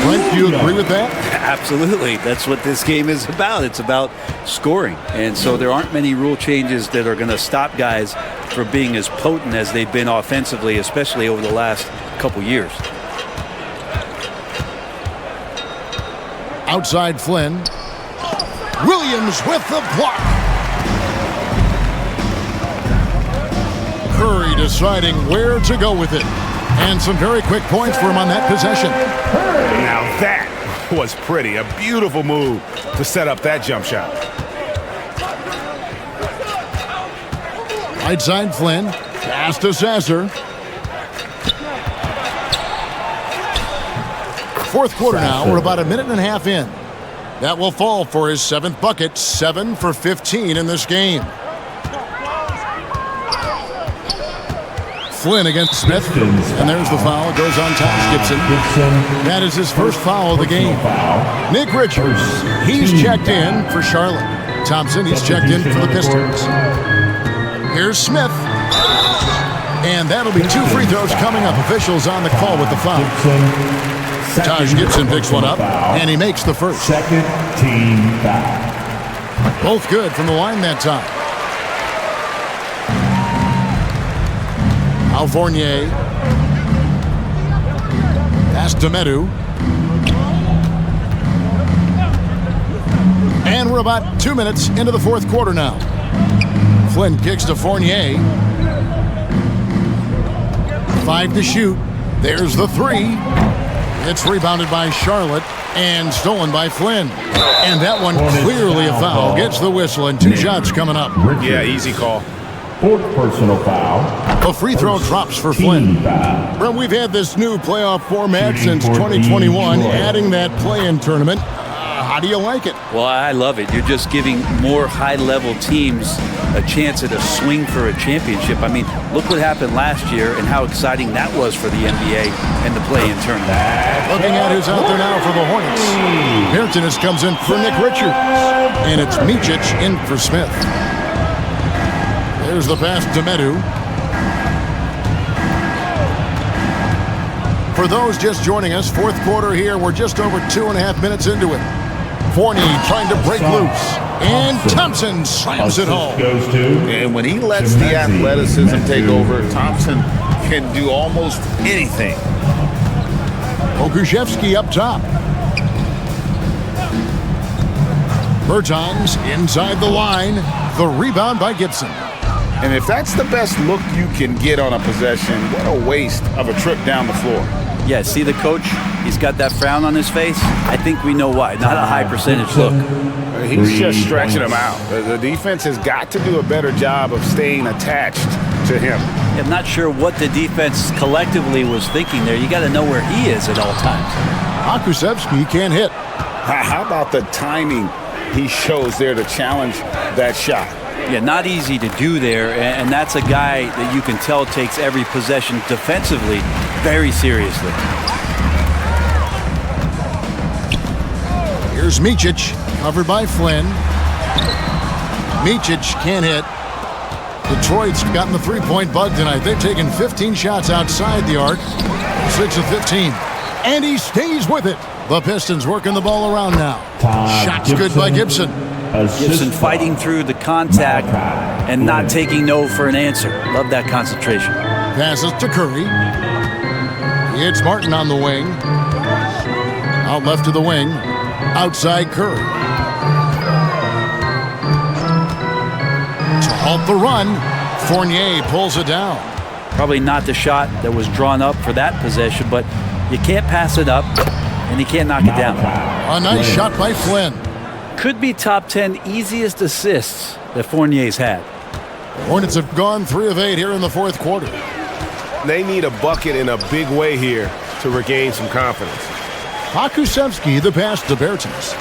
A: Brent, do you agree with that?
B: Absolutely. That's what this game is about. It's about scoring. And so there aren't many rule changes that are going to stop guys from being as potent as they've been offensively, especially over the last couple years.
A: Outside Flynn. Williams with the block. Curry deciding where to go with it. And some very quick points for him on that possession.
C: Now that was pretty. A beautiful move to set up that jump shot.
A: Right side Flynn. Pass to Sasser. Fourth quarter now. We're about a minute and a half in. That will fall for his 7th bucket. 7 for 15 in this game. Flynn against Smith, and there's the foul. It goes on Taj Gibson. That is his first foul of the game. Nick Richards, he's checked in for Charlotte. Thompson, he's checked in for the Pistons. Here's Smith, and that'll be 2 free throws coming up. Officials on the call with the foul. Taj Gibson picks one up, and he makes the first.
D: Second team foul.
A: Both good from the line that time. Al Fournier. Pass to Medu. And we're about 2 minutes into the fourth quarter now. Flynn kicks to Fournier. 5 to shoot. There's the 3. It's rebounded by Charlotte and stolen by Flynn. And that one clearly a foul. Gets the whistle and 2 shots coming up.
C: Yeah, easy call.
D: 4th personal foul.
A: A free throw drops for Flynn. Brent, we've had this new playoff format since 2021, adding that play-in tournament. How do you like it?
B: Well, I love it. You're just giving more high-level teams a chance at a swing for a championship. I mean, look what happened last year and how exciting that was for the NBA and the play-in tournament.
A: Looking at who's out there now for the Hornets. Martinez comes in for Nick Richards. And it's Micic in for Smith. There's the pass to Medu. For those just joining us, fourth quarter here. We're just over 2.5 minutes into it. Fournier trying to break loose. And Thompson slams it home.
H: And when he lets the athleticism take over, Thompson can do almost anything.
A: Okushevsky up top. Bertans inside the line. The rebound by Gibson.
C: And if that's the best look you can get on a possession, what a waste of a trip down the floor.
B: Yeah, see the coach? He's got that frown on his face. I think we know why. Not a high percentage look.
C: He's just stretching him out. The defense has got to do a better job of staying attached to him.
B: I'm not sure what the defense collectively was thinking there. You got to know where he is at all times.
A: Okushevsky can't hit.
C: How about the timing he shows there to challenge that shot?
B: Yeah, not easy to do there, and that's a guy that you can tell takes every possession defensively very seriously.
A: Here's Micic, covered by Flynn. Micic can't hit. Detroit's gotten the three-point bug tonight. They've taken 15 shots outside the arc, 6 of 15. And he stays with it. The Pistons working the ball around now. Shots good by Gibson.
B: Gibson fighting through the contact and not taking no for an answer. Love that concentration.
A: Passes to Curry. It's Martin on the wing. Out left to the wing. Outside Curry. To halt the run, Fournier pulls it down.
B: Probably not the shot that was drawn up for that possession, but you can't pass it up, and you can't knock it down.
A: A nice shot by Flynn.
B: Could be top 10 easiest assists that Fournier's had.
A: Hornets have gone 3 of 8 here in the fourth quarter.
I: They need a bucket in a big way here to regain some confidence.
A: Pokusevski, the pass to Bertens.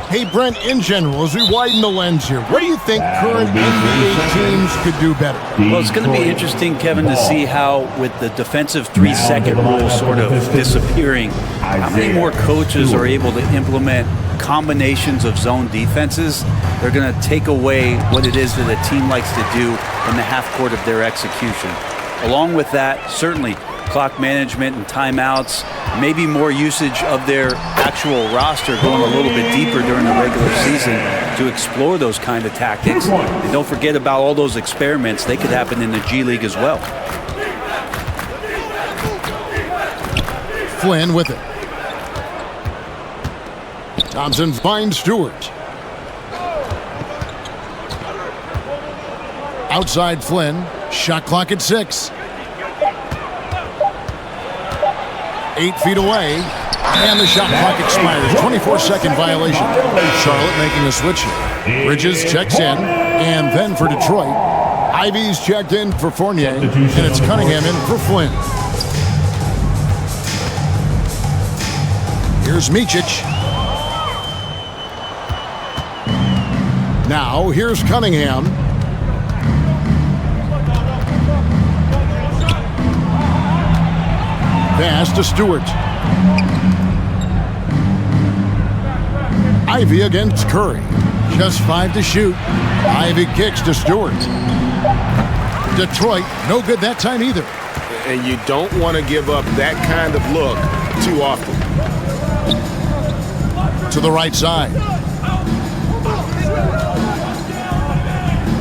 A: Hey, Brent, in general, as we widen the lens here, what do you think current NBA teams could do better?
B: Well, it's going to be interesting, Kevin, to see how, with the defensive 3-second rule sort of disappearing, how many more coaches are able to implement combinations of zone defenses. They're going to take away what it is that a team likes to do in the half court of their execution. Along with that, certainly clock management and timeouts, maybe more usage of their actual roster going a little bit deeper during the regular season to explore those kind of tactics. And don't forget about all those experiments. They could happen in the G League as well.
A: Flynn with it. Thompson finds Stewart. Outside Flynn. Shot clock at 6. 8 feet away, and the shot clock expires. 24-second violation. Charlotte making a switch here. Bridges checks in, and then for Detroit, Ivy's checked in for Fournier, and it's Cunningham in for Flynn. Here's Micic. Now, here's Cunningham. Pass to Stewart. Ivy against Curry. Just 5 to shoot. Ivy kicks to Stewart. Detroit, no good that time either.
I: And you don't want to give up that kind of look too often.
A: To the right side.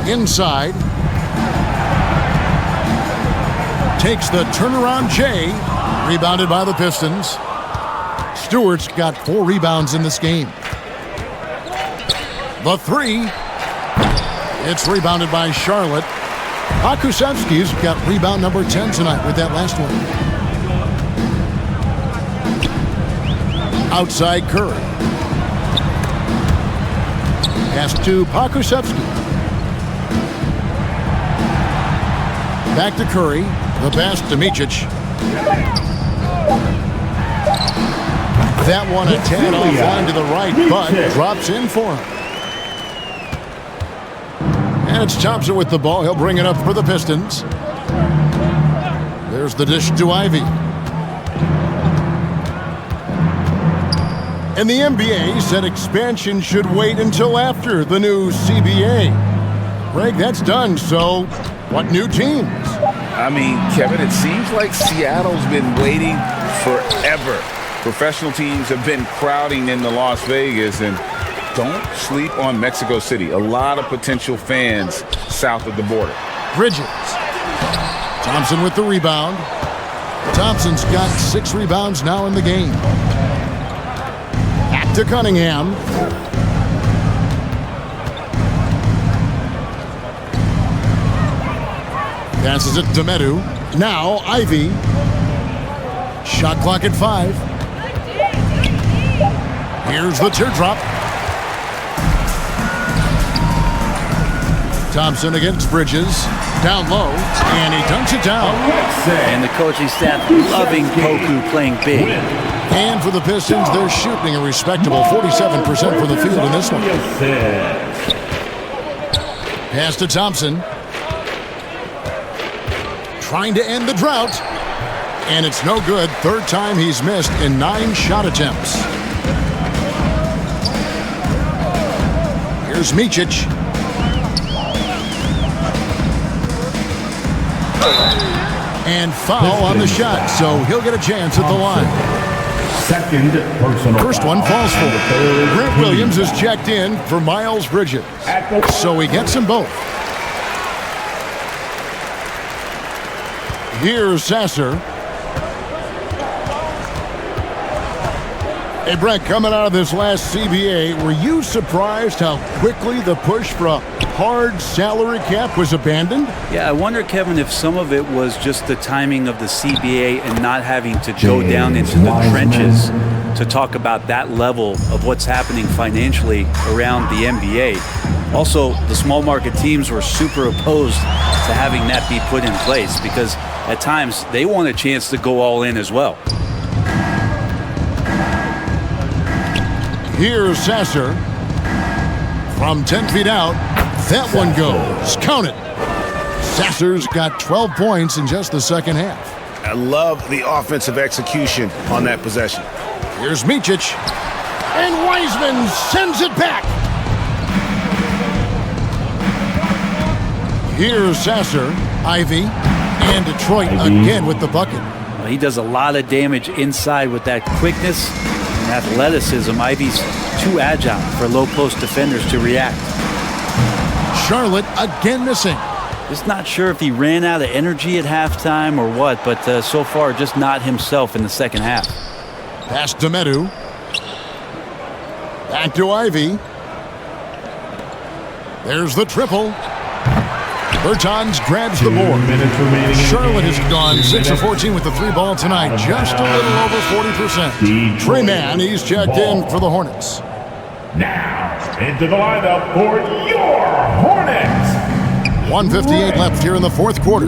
A: Inside. Takes the turnaround J. Rebounded by the Pistons. Stewart's got 4 rebounds in this game. The 3. It's rebounded by Charlotte. Pokusevski's got rebound number 10 tonight with that last one. Outside Curry. Pass to Pokusevski. Back to Curry. The pass to Micic. That one a tad offline to the right, but drops in for him. And it's Thompson with the ball. He'll bring it up for the Pistons. There's the dish to Ivy. And the NBA said expansion should wait until after the new CBA. Greg, that's done, so what new teams?
H: I mean, Kevin, it seems like Seattle's been waiting forever. Professional teams have been crowding into Las Vegas, and don't sleep on Mexico City. A lot of potential fans south of the border.
A: Bridges. Thompson with the rebound. Thompson's got 6 rebounds now in the game. Back to Cunningham. Passes it to Medu. Now Ivy. Shot clock at 5. Here's the teardrop. Thompson against Bridges. Down low, and he dunks it down.
B: And the coaching staff loving Poku playing big.
A: And for the Pistons, they're shooting a respectable 47% for the field in this one. Pass to Thompson. Trying to end the drought. And it's no good. 3rd time he's missed in 9 shot attempts. Here's Micic. And foul on the shot, so he'll get a chance at the line.
D: Second personal
A: First one falls for. Grant Williams is checked in for Miles Bridges, so he gets them both. Here's Sasser. Hey, Brett, coming out of this last CBA, were you surprised how quickly the push for a hard salary cap was abandoned?
B: Yeah, I wonder, Kevin, if some of it was just the timing of the CBA and not having to go down into the trenches to talk about that level of what's happening financially around the NBA. Also, the small market teams were super opposed to having that be put in place because at times they want a chance to go all in as well.
A: Here's Sasser. From 10 feet out, that one goes. Count it. Sasser's got 12 points in just the second half.
I: I love the offensive execution on that possession.
A: Here's Micic. And Wiseman sends it back. Here's Sasser, Ivy, and Detroit again with the bucket.
B: Well, he does a lot of damage inside with that quickness and athleticism. Ivy's too agile for low post defenders to react.
A: Charlotte again missing.
B: Just not sure if he ran out of energy at halftime or what, but so far just not himself in the second half.
A: Pass to Medu. Back to Ivy. There's the triple. Bertans grabs the board. Charlotte has gone 6 of 14 with the 3-ball tonight, just a little over 40%. Trey Mann, he's checked in for the Hornets.
D: Now, into the lineup for your Hornets.
A: 1:58 left here in the fourth quarter.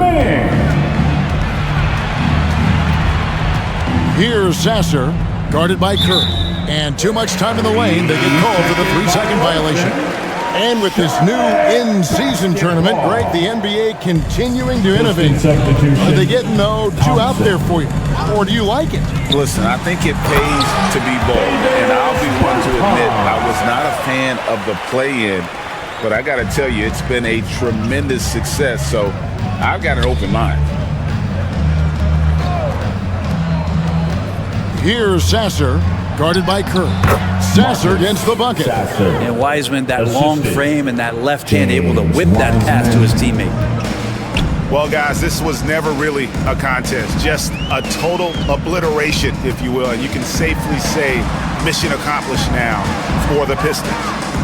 A: Here's Sasser, guarded by Curry. And too much time in the lane, they get called for the 3-second violation. And with this new in-season tournament, Greg, the NBA continuing to innovate. Are they getting, too out there for you? Or do you like it?
H: Listen, I think it pays to be bold. And I'll be one to admit I was not a fan of the play-in. But I got to tell you, it's been a tremendous success. So I've got an open mind.
A: Here's Sasser, guarded by Curry. Sasser against the bucket.
B: And Wiseman, that long frame and that left hand, able to whip that pass to his teammate.
C: Well, guys, this was never really a contest. Just a total obliteration, if you will. And you can safely say mission accomplished now for the Pistons.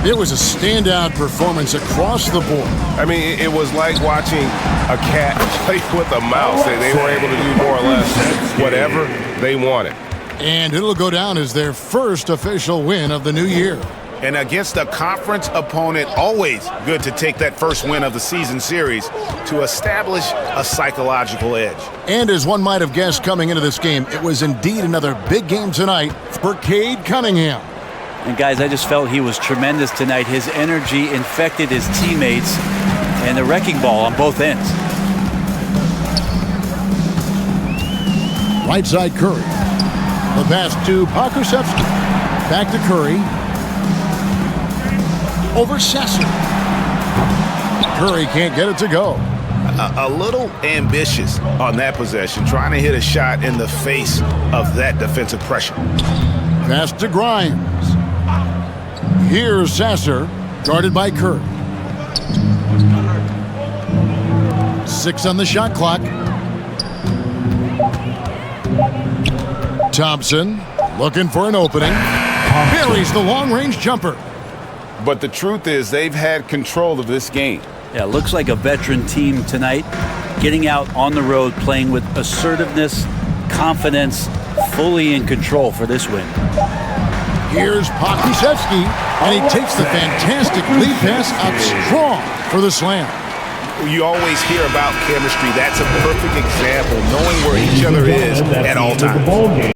A: It was a standout performance across the board.
I: I mean, it was like watching a cat play with a mouse. They were able to do more or less whatever they wanted.
A: And it'll go down as their first official win of the new year.
C: And against a conference opponent, always good to take that first win of the season series to establish a psychological edge.
A: And as one might have guessed coming into this game, it was indeed another big game tonight for Cade Cunningham.
B: And guys, I just felt he was tremendous tonight. His energy infected his teammates and the wrecking ball on both ends.
A: Right side Curry. The pass to Pokusevski. Back to Curry. Over Sasser. Curry can't get it to go.
C: A little ambitious on that possession, trying to hit a shot in the face of that defensive pressure.
A: Pass to Grimes. Here's Sasser, guarded by Curry. 6 on the shot clock. Thompson looking for an opening. Buries the long-range jumper.
H: But the truth is they've had control of this game.
B: Yeah, looks like a veteran team tonight, getting out on the road, playing with assertiveness, confidence, fully in control for this win.
A: Here's Pokusevski, and he takes the fantastic lead pass out strong for the slam.
C: You always hear about chemistry. That's a perfect example, knowing where each other is at all times.